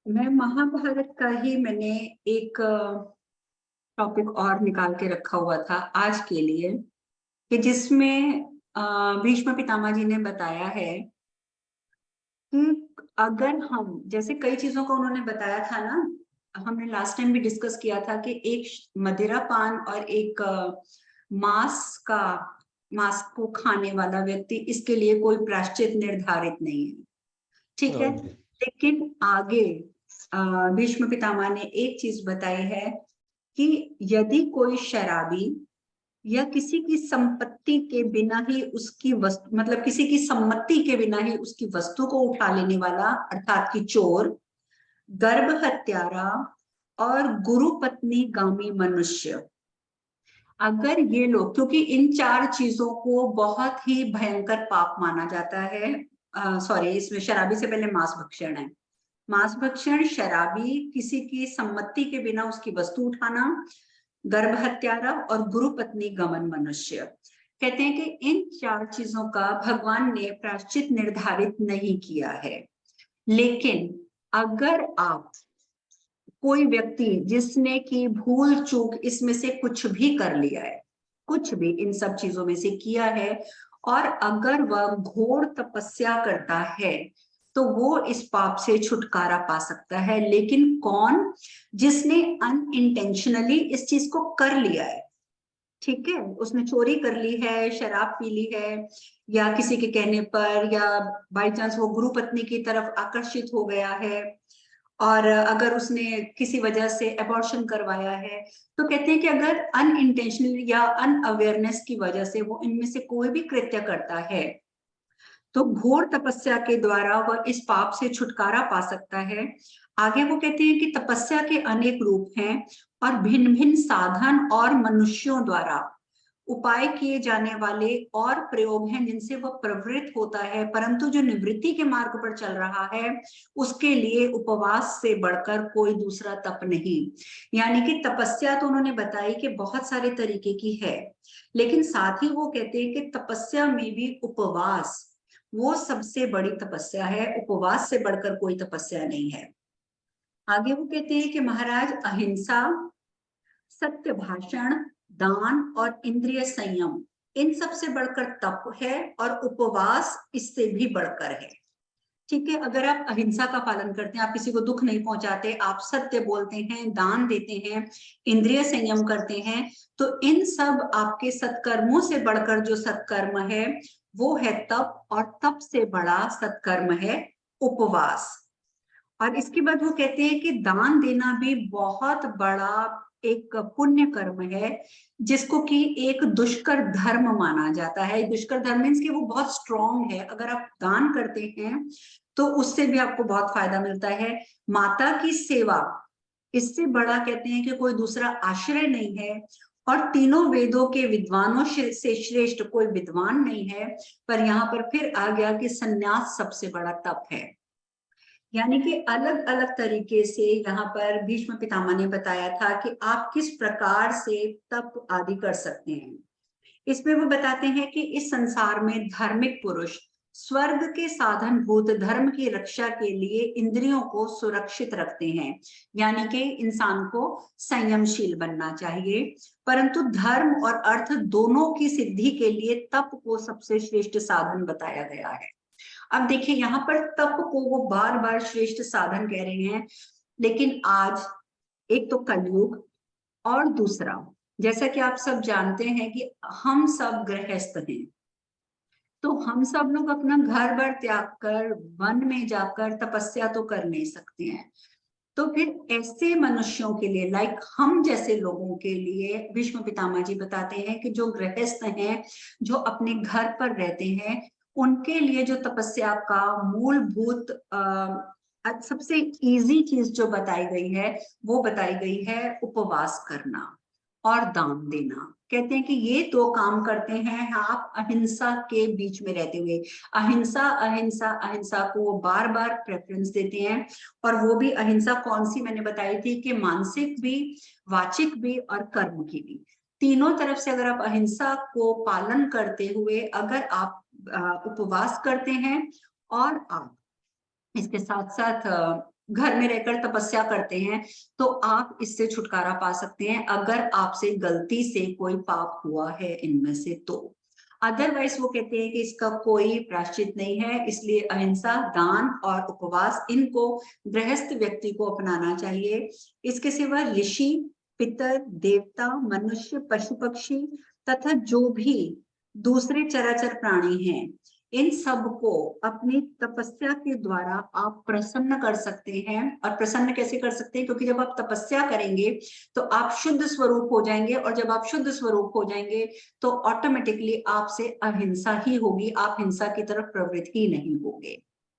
मैं महाभारत का ही मैंने एक टॉपिक और निकाल के रखा हुआ था आज के लिए, कि जिसमें भीष्म पितामह जी ने बताया है कि अगर हम जैसे कई चीजों को उन्होंने बताया था ना। हमने लास्ट टाइम भी डिस्कस किया था कि एक मदिरा पान और एक मांस का मांस को खाने वाला व्यक्ति, इसके लिए कोई प्रायश्चित निर्धारित नहीं है। ठीक है। हाँ। लेकिन आगे भीष्म पितामह ने एक चीज बताई है कि यदि कोई शराबी या किसी की संपत्ति के बिना ही उसकी वस्तु, मतलब किसी की सम्मति के बिना ही उसकी वस्तु को उठा लेने वाला, अर्थात कि चोर, गर्भ हत्यारा और गुरु पत्नी गामी मनुष्य, अगर ये लोग, क्योंकि इन चार चीजों को बहुत ही भयंकर पाप माना जाता है। सॉरी, इसमें शराबी से पहले मांस भक्षण है। मांस भक्षण, शराबी, किसी की सम्मति के बिना उसकी वस्तु उठाना, गर्भ हत्यारा और गुरु पत्नी गमन मनुष्य। कहते हैं कि इन चार चीजों का भगवान ने प्रायश्चित निर्धारित नहीं किया है। लेकिन अगर आप, कोई व्यक्ति जिसने की भूल चूक इसमें से कुछ भी कर लिया है, कुछ भी इन सब चीजों में से किया है, और अगर वह घोर तपस्या करता है तो वो इस पाप से छुटकारा पा सकता है। लेकिन कौन? जिसने अनइंटेंशनली इस चीज को कर लिया है। ठीक है, उसने चोरी कर ली है, शराब पी ली है, या किसी के कहने पर, या बाई चांस वो गुरु पत्नी की तरफ आकर्षित हो गया है, और अगर उसने किसी वजह से अबॉर्शन करवाया है, तो कहते हैं कि अगर अनइंटेंशनली या अनअवेयरनेस की वजह से वो इनमें से कोई भी कृत्य करता है, तो घोर तपस्या के द्वारा वह इस पाप से छुटकारा पा सकता है। आगे वो कहते हैं कि तपस्या के अनेक रूप हैं और भिन्न भिन्न साधन और मनुष्यों द्वारा उपाय किए जाने वाले और प्रयोग हैं जिनसे वह प्रवृत्त होता है, परंतु जो निवृत्ति के मार्ग पर चल रहा है उसके लिए उपवास से बढ़कर कोई दूसरा तप नहीं। यानी कि तपस्या तो उन्होंने बताई कि बहुत सारे तरीके की है, लेकिन साथ ही वो कहते हैं कि तपस्या में भी उपवास वो सबसे बड़ी तपस्या है, उपवास से बढ़कर कोई तपस्या नहीं है। आगे वो कहते हैं कि महाराज, अहिंसा, सत्य भाषण, दान और इंद्रिय संयम, इन सब से बढ़कर तप है, और उपवास इससे भी बढ़कर है। ठीक है, अगर आप अहिंसा का पालन करते हैं, आप किसी को दुख नहीं पहुंचाते, आप सत्य बोलते हैं, दान देते हैं, इंद्रिय संयम करते हैं, तो इन सब आपके सत्कर्मों से बढ़कर जो सत्कर्म है वो है तप, और तप से बड़ा सत्कर्म है उपवास। और इसके बाद वो कहते हैं कि दान देना भी बहुत बड़ा एक पुण्य कर्म है, जिसको कि एक दुष्कर धर्म माना जाता है। दुष्कर धर्म मीन्स कि वो बहुत स्ट्रांग है। अगर आप दान करते हैं तो उससे भी आपको बहुत फायदा मिलता है। माता की सेवा, इससे बड़ा कहते हैं कि कोई दूसरा आश्रय नहीं है, और तीनों वेदों के विद्वानों से श्रेष्ठ कोई विद्वान नहीं है। पर यहाँ पर फिर आ गया कि संन्यास सबसे बड़ा तप है। यानी कि अलग अलग तरीके से यहाँ पर भीष्म पितामह ने बताया था कि आप किस प्रकार से तप आदि कर सकते हैं। इसमें वो बताते हैं कि इस संसार में धार्मिक पुरुष स्वर्ग के साधन भूत धर्म की रक्षा के लिए इंद्रियों को सुरक्षित रखते हैं। यानी कि इंसान को संयमशील बनना चाहिए, परंतु धर्म और अर्थ दोनों की सिद्धि के लिए तप को सबसे श्रेष्ठ साधन बताया गया है। अब देखिए, यहाँ पर तप को वो बार बार श्रेष्ठ साधन कह रहे हैं, लेकिन आज एक तो कलयुग, और दूसरा, जैसा कि आप सब जानते हैं कि हम सब गृहस्थ हैं, तो हम सब लोग अपना घर बार त्याग कर वन में जाकर तपस्या तो कर नहीं सकते हैं। तो फिर ऐसे मनुष्यों के लिए, लाइक हम जैसे लोगों के लिए, भीष्म पितामह जी बताते हैं कि जो गृहस्थ हैं, जो अपने घर पर रहते हैं, उनके लिए जो तपस्या का मूलभूत सबसे इजी चीज जो बताई गई है, वो बताई गई है उपवास करना और दान देना। कहते हैं कि ये दो काम करते हैं आप अहिंसा के बीच में रहते हुए। अहिंसा अहिंसा अहिंसा को वो बार बार प्रेफरेंस देते हैं। और वो भी अहिंसा कौन सी मैंने बताई थी कि मानसिक भी, वाचिक भी और कर्म की भी, तीनों तरफ से अगर आप अहिंसा को पालन करते हुए अगर आप उपवास करते हैं और आप इसके साथ साथ घर में रहकर तपस्या करते हैं तो आप इससे छुटकारा पा सकते हैं अगर आपसे गलती से कोई पाप हुआ है इनमें से तो। अदरवाइज वो कहते हैं कि इसका कोई प्रायश्चित नहीं है, इसलिए अहिंसा, दान और उपवास इनको गृहस्थ व्यक्ति को अपनाना चाहिए। इसके सिवा ऋषि, पितर, देवता, मनुष्य, पशु पक्षी तथा जो भी दूसरे चराचर प्राणी हैं, इन सब को अपनी तपस्या के द्वारा आप प्रसन्न कर सकते हैं। और प्रसन्न कैसे कर सकते हैं? क्योंकि जब आप तपस्या करेंगे तो आप शुद्ध स्वरूप हो जाएंगे, और जब आप शुद्ध स्वरूप हो जाएंगे तो ऑटोमेटिकली आपसे अहिंसा ही होगी, आप हिंसा की तरफ प्रवृत्त ही नहीं होंगे।